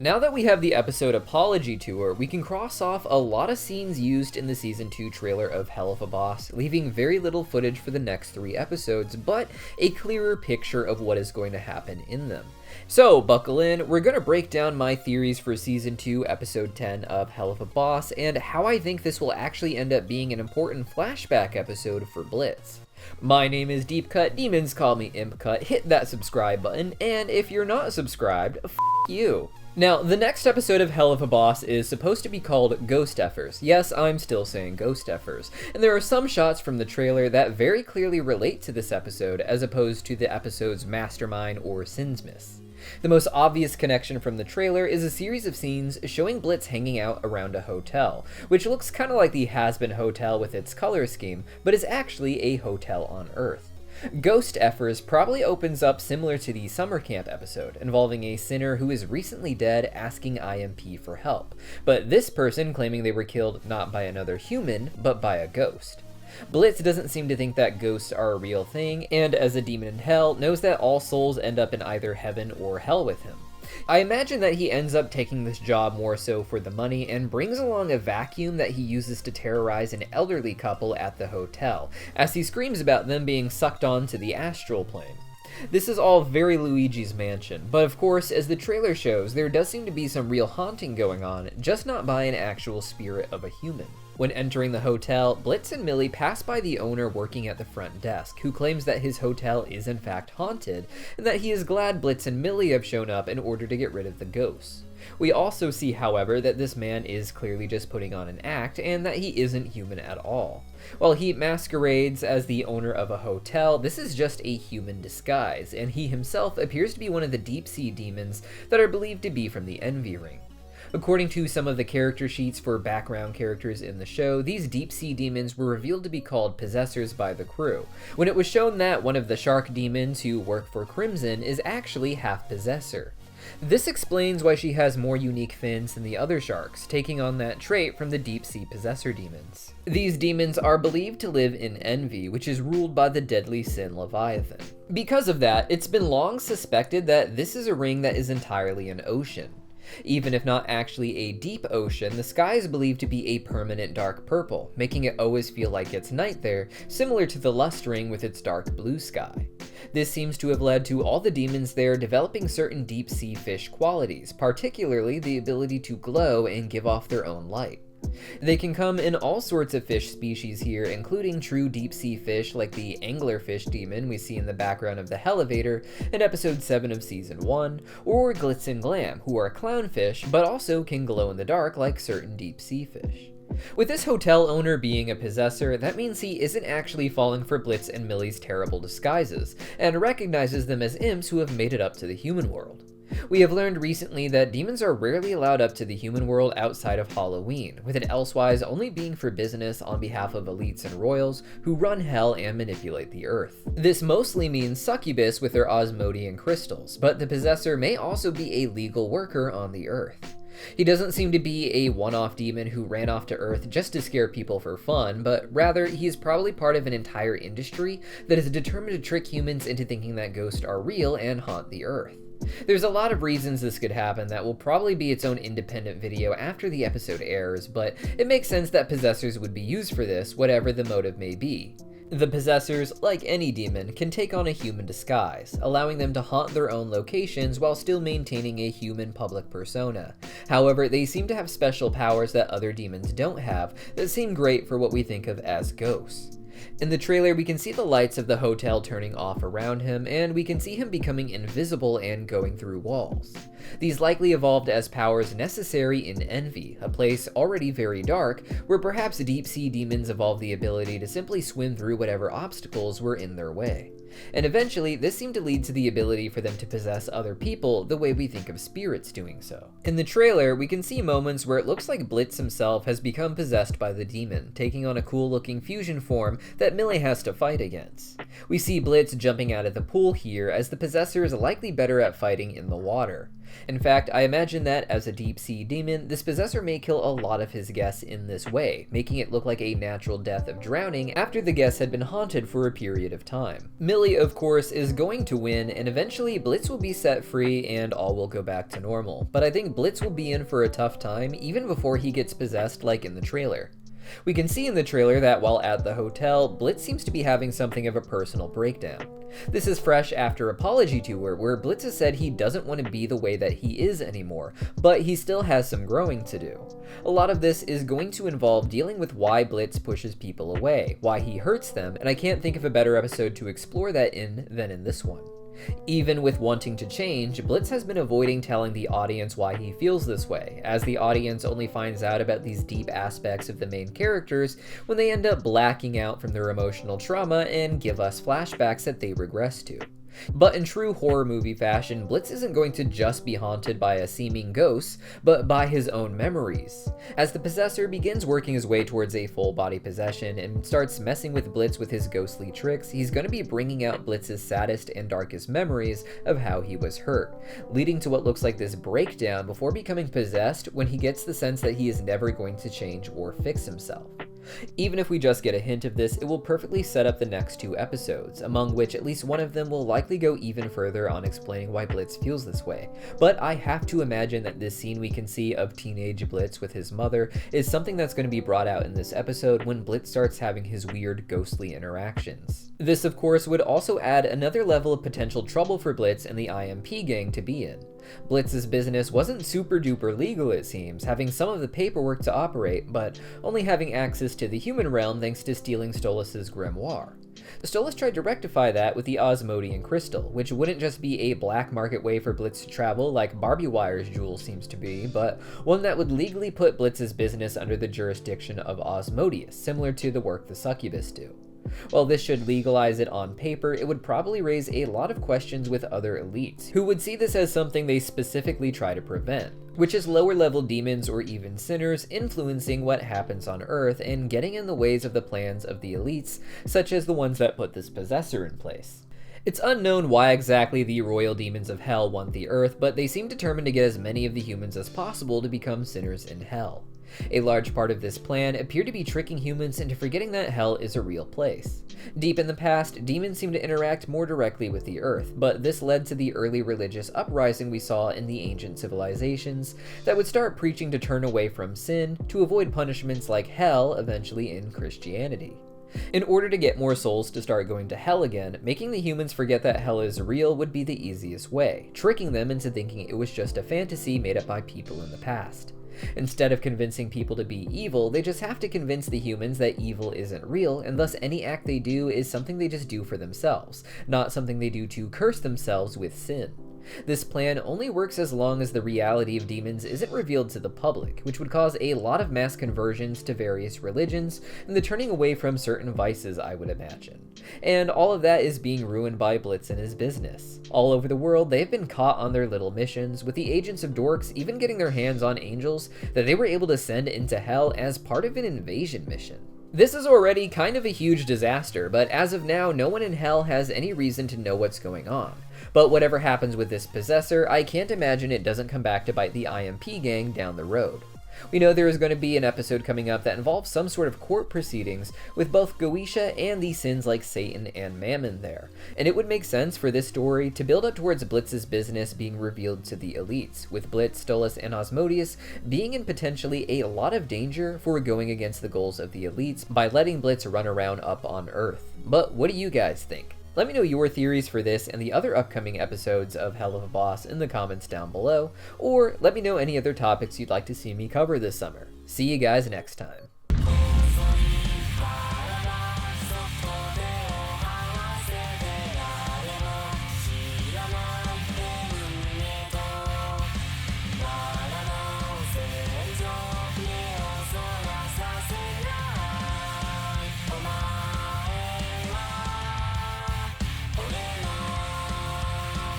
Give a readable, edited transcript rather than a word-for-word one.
Now that we have the episode Apology Tour, we can cross off a lot of scenes used in the Season 2 trailer of Helluva, leaving very little footage for the next 3 episodes, but a clearer picture of what is going to happen in them. So, buckle in, we're going to break down my theories for Season 2, Episode 10 of Helluva, and how I think this will actually end up being an important flashback episode for Blitz. My name is Deepcut, demons call me ImpCut, hit that subscribe button, and if you're not subscribed, f*** you. Now, the next episode of Helluva is supposed to be called Ghosteffers. Yes, I'm still saying Ghosteffers. And there are some shots from the trailer that very clearly relate to this episode, as opposed to the episode's Mastermind or Sinsmith. The most obvious connection from the trailer is a series of scenes showing Blitz hanging out around a hotel, which looks kinda like the Has-Been Hotel with its color scheme, but is actually a hotel on Earth. Ghosteffers probably opens up similar to the summer camp episode, involving a sinner who is recently dead asking IMP for help, but this person claiming they were killed not by another human, but by a ghost. Blitz doesn't seem to think that ghosts are a real thing, and as a demon in hell, knows that all souls end up in either heaven or hell with him. I imagine that he ends up taking this job more so for the money and brings along a vacuum that he uses to terrorize an elderly couple at the hotel, as he screams about them being sucked on to the astral plane. This is all very Luigi's Mansion, but of course, as the trailer shows, there does seem to be some real haunting going on, just not by an actual spirit of a human. When entering the hotel, Blitz and Millie pass by the owner working at the front desk, who claims that his hotel is in fact haunted, and that he is glad Blitz and Millie have shown up in order to get rid of the ghosts. We also see, however, that this man is clearly just putting on an act, and that he isn't human at all. While he masquerades as the owner of a hotel, this is just a human disguise, and he himself appears to be one of the deep-sea demons that are believed to be from the Envy Ring. According to some of the character sheets for background characters in the show, these deep-sea demons were revealed to be called Possessors by the crew, when it was shown that one of the shark demons who work for Crimson is actually half Possessor. This explains why she has more unique fins than the other sharks, taking on that trait from the deep-sea Possessor demons. These demons are believed to live in Envy, which is ruled by the deadly sin Leviathan. Because of that, it's been long suspected that this is a ring that is entirely an ocean. Even if not actually a deep ocean, the sky is believed to be a permanent dark purple, making it always feel like it's night there, similar to the Lust Ring with its dark blue sky. This seems to have led to all the demons there developing certain deep-sea fish qualities, particularly the ability to glow and give off their own light. They can come in all sorts of fish species here, including true deep-sea fish like the anglerfish demon we see in the background of the Helluvator in episode 7 of season 1, or Glitz and Glam, who are clownfish but also can glow in the dark like certain deep-sea fish. With this hotel owner being a possessor, that means he isn't actually falling for Blitz and Millie's terrible disguises, and recognizes them as imps who have made it up to the human world. We have learned recently that demons are rarely allowed up to the human world outside of Halloween, with it elsewise only being for business on behalf of elites and royals who run hell and manipulate the earth. This mostly means succubus with their Osmodian crystals, but the possessor may also be a legal worker on the earth. He doesn't seem to be a one-off demon who ran off to Earth just to scare people for fun, but rather he is probably part of an entire industry that is determined to trick humans into thinking that ghosts are real and haunt the Earth. There's a lot of reasons this could happen that will probably be its own independent video after the episode airs, but it makes sense that possessors would be used for this, whatever the motive may be. The possessors, like any demon, can take on a human disguise, allowing them to haunt their own locations while still maintaining a human public persona. However, they seem to have special powers that other demons don't have that seem great for what we think of as ghosts. In the trailer, we can see the lights of the hotel turning off around him, and we can see him becoming invisible and going through walls. These likely evolved as powers necessary in Envy, a place already very dark, where perhaps deep-sea demons evolved the ability to simply swim through whatever obstacles were in their way. And eventually, this seemed to lead to the ability for them to possess other people the way we think of spirits doing so. In the trailer, we can see moments where it looks like Blitz himself has become possessed by the demon, taking on a cool-looking fusion form that Millie has to fight against. We see Blitz jumping out of the pool here, as the possessor is likely better at fighting in the water. In fact, I imagine that as a deep sea demon, this Possessor may kill a lot of his guests in this way, making it look like a natural death of drowning after the guests had been haunted for a period of time. Millie, of course, is going to win, and eventually Blitz will be set free and all will go back to normal. But I think Blitz will be in for a tough time even before he gets possessed like in the trailer. We can see in the trailer that while at the hotel, Blitz seems to be having something of a personal breakdown. This is fresh after Apology Tour, where Blitz has said he doesn't want to be the way that he is anymore, but he still has some growing to do. A lot of this is going to involve dealing with why Blitz pushes people away, why he hurts them, and I can't think of a better episode to explore that in than in this one. Even with wanting to change, Blitz has been avoiding telling the audience why he feels this way, as the audience only finds out about these deep aspects of the main characters when they end up blacking out from their emotional trauma and give us flashbacks that they regress to. But in true horror movie fashion, Blitz isn't going to just be haunted by a seeming ghost, but by his own memories. As the Possessor begins working his way towards a full body possession and starts messing with Blitz with his ghostly tricks, he's going to be bringing out Blitz's saddest and darkest memories of how he was hurt, leading to what looks like this breakdown before becoming possessed when he gets the sense that he is never going to change or fix himself. Even if we just get a hint of this, it will perfectly set up the next 2 episodes, among which at least one of them will likely go even further on explaining why Blitz feels this way. But I have to imagine that this scene we can see of teenage Blitz with his mother is something that's going to be brought out in this episode when Blitz starts having his weird ghostly interactions. This of course would also add another level of potential trouble for Blitz and the IMP gang to be in. Blitz's business wasn't super duper legal, it seems, having some of the paperwork to operate, but only having access to the human realm thanks to stealing Stolas's grimoire. Stolas tried to rectify that with the Osmodian crystal, which wouldn't just be a black market way for Blitz to travel like Barbie Wire's jewel seems to be, but one that would legally put Blitz's business under the jurisdiction of Osmodius, similar to the work the Succubus do. While this should legalize it on paper, it would probably raise a lot of questions with other elites, who would see this as something they specifically try to prevent, which is lower level demons or even sinners influencing what happens on Earth and getting in the ways of the plans of the elites, such as the ones that put this Possessor in place. It's unknown why exactly the royal demons of hell want the Earth, but they seem determined to get as many of the humans as possible to become sinners in hell. A large part of this plan appeared to be tricking humans into forgetting that hell is a real place. Deep in the past, demons seemed to interact more directly with the Earth, but this led to the early religious uprising we saw in the ancient civilizations that would start preaching to turn away from sin to avoid punishments like hell eventually in Christianity. In order to get more souls to start going to hell again, making the humans forget that hell is real would be the easiest way, tricking them into thinking it was just a fantasy made up by people in the past. Instead of convincing people to be evil, they just have to convince the humans that evil isn't real, and thus any act they do is something they just do for themselves, not something they do to curse themselves with sin. This plan only works as long as the reality of demons isn't revealed to the public, which would cause a lot of mass conversions to various religions and the turning away from certain vices, I would imagine. And all of that is being ruined by Blitz and his business. All over the world, they have been caught on their little missions, with the agents of Dorks even getting their hands on angels that they were able to send into hell as part of an invasion mission. This is already kind of a huge disaster, but as of now, no one in hell has any reason to know what's going on. But whatever happens with this Possessor, I can't imagine it doesn't come back to bite the IMP gang down the road. We know there is going to be an episode coming up that involves some sort of court proceedings with both Goetia and the sins like Satan and Mammon there, and it would make sense for this story to build up towards Blitz's business being revealed to the elites, with Blitz, Stolas, and Osmodius being in potentially a lot of danger for going against the goals of the elites by letting Blitz run around up on Earth. But what do you guys think? Let me know your theories for this and the other upcoming episodes of Helluva Boss in the comments down below, or let me know any other topics you'd like to see me cover this summer. See you guys next time.